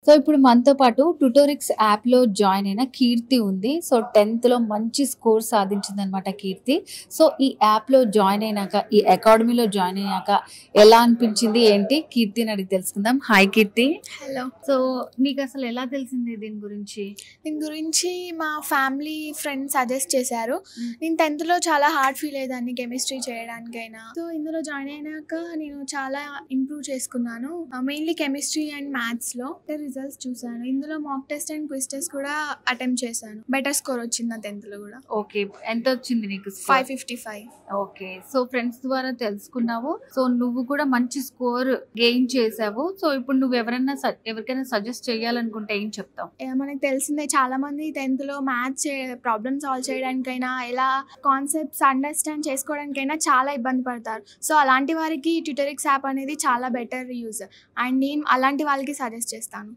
So, ఇప్పుడు మనతో పాటు ట్యుటోరిక్స్ యాప్‌లో జాయిన్ అయిన కీర్తి ఉంది. సో, 10థ్‌లో మంచి స్కోర్ సాధించిందనమాట కీర్తి. సో, ఈ యాప్‌లో జాయిన్ అయినాక, ఈ అకాడమీలో జాయిన్ అయ్యాక ఎలా అనిపించింది? ఏంటి? కీర్తిని అడిగి తెలుసుకుందాం. హాయ్ కీర్తి. హలో. సో, నీకసలు ఎలా తెలిసింది దీని గురించి? దీని గురించి మా ఫ్యామిలీ ఫ్రెండ్స్ సజెస్ట్ చేశారు. నేను 10థ్‌లో చాలా హార్డ్ ఫీల్ అయ్యేదాన్ని కెమిస్ట్రీ చేయడానికైనా. సో, ఇందులో జాయిన్ అయినాక నేను చాలా ఇంప్రూవ్ చేసుకున్నాను. మెయిన్లీ కెమిస్ట్రీ అండ్ మ్యాథ్స్‌లో రిజల్ట్స్ చూసాను. ఇందులో mock test and quiz test కూడా అటెంప్ట్ చేశాను. బెటర్ స్కోర్ వచ్చింది నా 10థ్‌లో కూడా. ఓకే. ఎంత వచ్చింది నీకు స్కోర్? 555. ఓకే. సో, ఫ్రెండ్స్ ద్వారా తెలుసుకున్నావు. సో, నువ్వు కూడా మంచి స్కోర్ గెయిన్ చేసావు. సో, ఇప్పుడు నువ్వు ఎవరికైనా సజెస్ట్ చేయాలనుకుంటే ఏం చెప్తావు? మనకు తెలిసిందే చాలా మంది 10థ్‌లో మ్యాథ్స్ ప్రాబ్లమ్ సాల్వ్ చేయడానికైనా ఎలా కాన్సెప్ట్స్ అండర్స్టాండ్ చేసుకోవడానికైనా చాలా ఇబ్బంది పడతారు. సో, అలాంటి వారికి ట్యుటోరిక్స్ యాప్ అనేది చాలా బెటర్ యూజ్. అండ్ నేను అలాంటి వాళ్ళకి సజెస్ట్ చేస్తాను.